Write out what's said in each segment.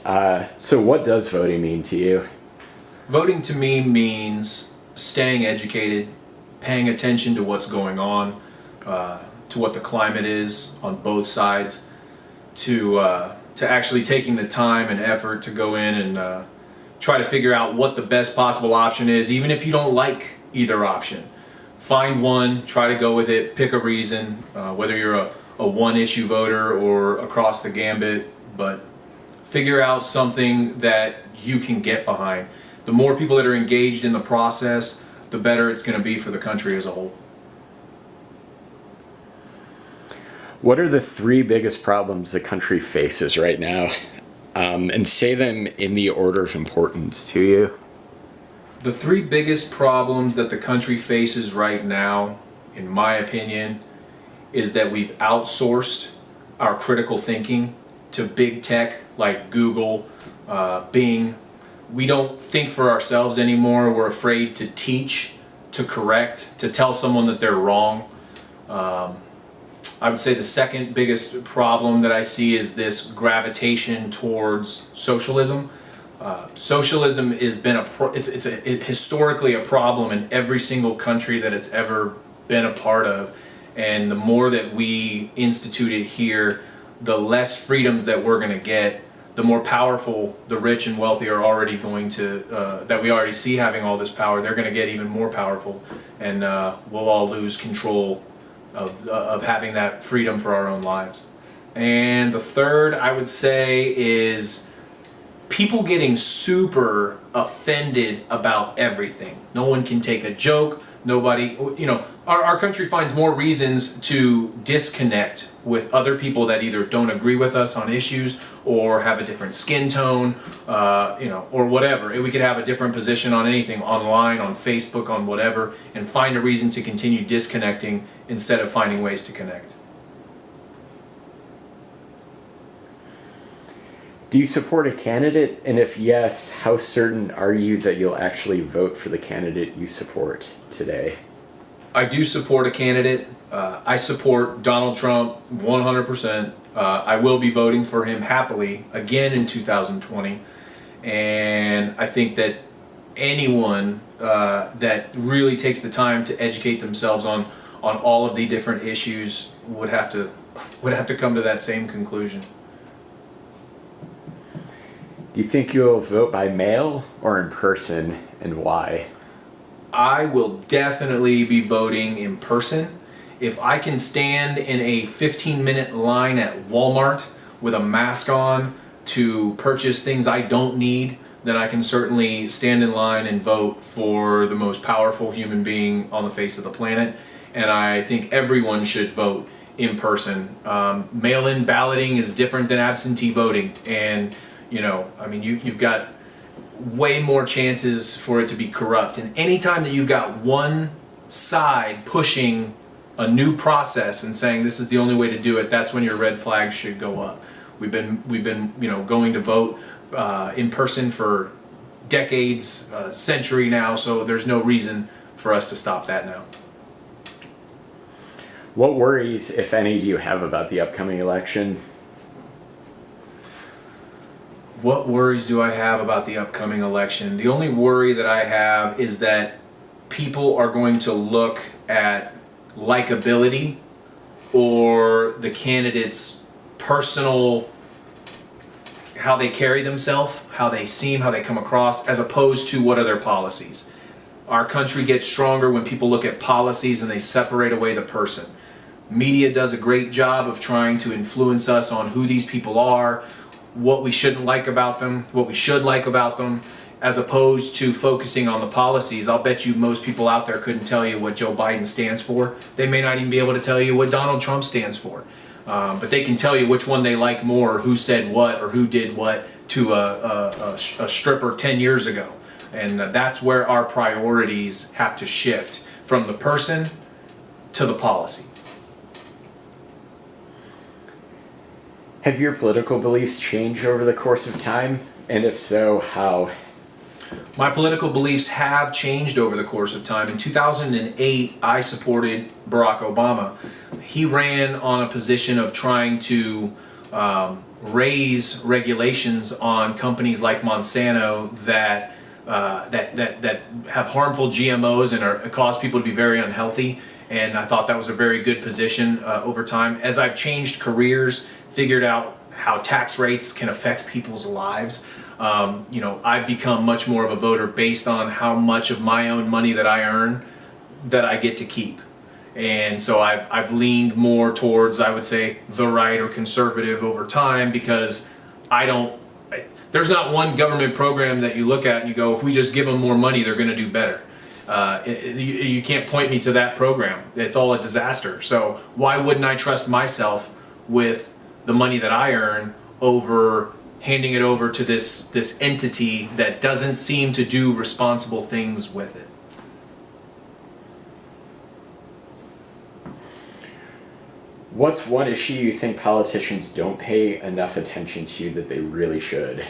So what does voting mean to you? Voting to me means staying educated, paying attention to what's going on, to what the climate is on both sides, to actually taking the time and effort to go in and try to figure out what the best possible option is, even if you don't like either option. Find one, try to go with it, pick a reason, whether you're a one-issue voter or across the gambit, but figure out something that you can get behind. The more people that are engaged in the process, the better it's going to be for the country as a whole. What are the three biggest problems the country faces right now? And say them in the order of importance to you. The three biggest problems that the country faces right now, in my opinion, is that we've outsourced our critical thinking to big tech like Google, Bing. We don't think for ourselves anymore. We're afraid to teach, to correct, to tell someone that they're wrong. I would say the second biggest problem that I see is this gravitation towards socialism. Socialism has been historically a problem in every single country that it's ever been a part of, and the more that we institute it here, the less freedoms that we're going to get, the more powerful the rich and wealthy are already going to, that we already see having all this power. They're going to get even more powerful, and we'll all lose control of having that freedom for our own lives. And the third, I would say, is people getting super offended about everything. No one can take a joke. Nobody, our country finds more reasons to disconnect with other people that either don't agree with us on issues or have a different skin tone, or whatever. We could have a different position on anything, online, on Facebook, on whatever, and find a reason to continue disconnecting instead of finding ways to connect. Do you support a candidate? And if yes, how certain are you that you'll actually vote for the candidate you support today? I do support a candidate. I support Donald Trump 100%. I will be voting for him happily again in 2020. And I think that anyone that really takes the time to educate themselves on all of the different issues would have to come to that same conclusion. Do you think you'll vote by mail or in person, and why? I will definitely be voting in person. If I can stand in a 15-minute line at Walmart with a mask on to purchase things I don't need, then I can certainly stand in line and vote for the most powerful human being on the face of the planet. And I think everyone should vote in person. Mail-in balloting is different than absentee voting, and you've got way more chances for it to be corrupt. And anytime that you've got one side pushing a new process and saying this is the only way to do it, that's when your red flags should go up. We've been going to vote in person for decades, century now, so there's no reason for us to stop that now. What worries, if any, do you have about the upcoming election? What worries do I have about the upcoming election? The only worry that I have is that people are going to look at likability or the candidate's personal, how they carry themselves, how they seem, how they come across, as opposed to what are their policies. Our country gets stronger when people look at policies and they separate away the person. Media does a great job of trying to influence us on who these people are, what we shouldn't like about them, what we should like about them, as opposed to focusing on the policies. I'll bet you most people out there couldn't tell you what Joe Biden stands for. They may not even be able to tell you what Donald Trump stands for. But they can tell you which one they like more, or who said what, or who did what to a stripper 10 years ago. And that's where our priorities have to shift, from the person to the policy. Have your political beliefs changed over the course of time? And if so, how? My political beliefs have changed over the course of time. In 2008, I supported Barack Obama. He ran on a position of trying to raise regulations on companies like Monsanto that have harmful GMOs and cause people to be very unhealthy. And I thought that was a very good position over time. As I've changed careers, figured out how tax rates can affect people's lives, I've become much more of a voter based on how much of my own money that I earn that I get to keep. And so I've leaned more towards, I would say, the right or conservative over time, because there's not one government program that you look at and you go, if we just give them more money, they're going to do better. You can't point me to that program. It's all a disaster. So why wouldn't I trust myself with the money that I earn over handing it over to this entity that doesn't seem to do responsible things with it? What's one issue you think politicians don't pay enough attention to that they really should?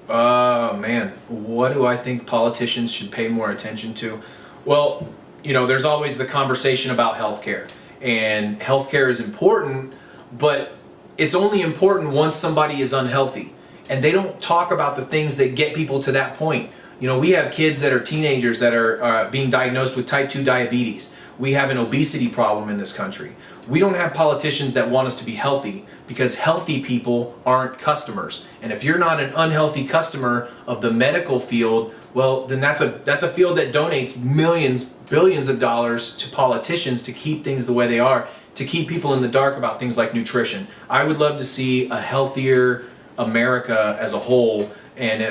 Man, what do I think politicians should pay more attention to? Well, there's always the conversation about healthcare, and healthcare is important, but it's only important once somebody is unhealthy, and they don't talk about the things that get people to that point. We have kids that are teenagers that are being diagnosed with type 2 diabetes. We have an obesity problem in this country. We don't have politicians that want us to be healthy, because healthy people aren't customers. And if you're not an unhealthy customer of the medical field, well, then that's a field that donates millions, billions of dollars to politicians to keep things the way they are, to keep people in the dark about things like nutrition. I would love to see a healthier America as a whole. And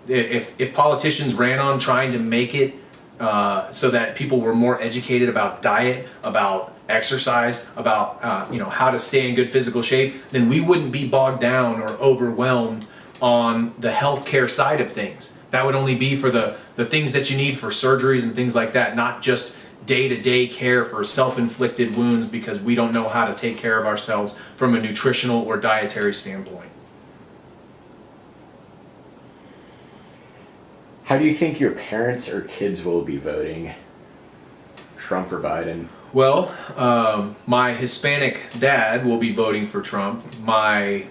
if politicians ran on trying to make it so that people were more educated about diet, about exercise, about how to stay in good physical shape, then we wouldn't be bogged down or overwhelmed on the healthcare side of things. That would only be for the things that you need for surgeries and things like that, not just day-to-day care for self-inflicted wounds because we don't know how to take care of ourselves from a nutritional or dietary standpoint. How do you think your parents or kids will be voting? Trump or Biden? Well, my Hispanic dad will be voting for Trump. My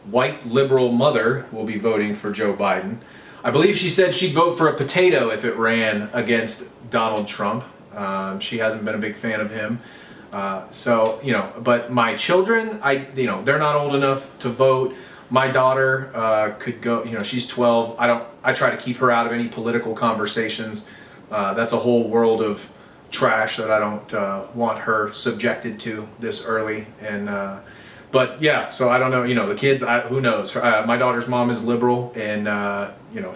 white liberal mother will be voting for Joe Biden. I believe she said she'd vote for a potato if it ran against Donald Trump. She hasn't been a big fan of him. But my children, they're not old enough to vote. My daughter could go, she's 12. I try to keep her out of any political conversations. That's a whole world of trash that I don't want her subjected to this early. But yeah, so I don't know, the kids, who knows? My daughter's mom is liberal, and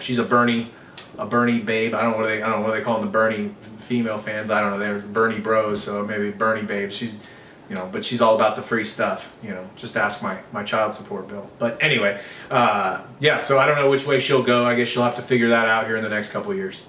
she's a Bernie babe. I don't know what they call them, the Bernie female fans. I don't know. There's Bernie bros, so maybe Bernie babes. She's but she's all about the free stuff. Just ask my child support bill. But anyway, yeah. So I don't know which way she'll go. I guess she'll have to figure that out here in the next couple of years.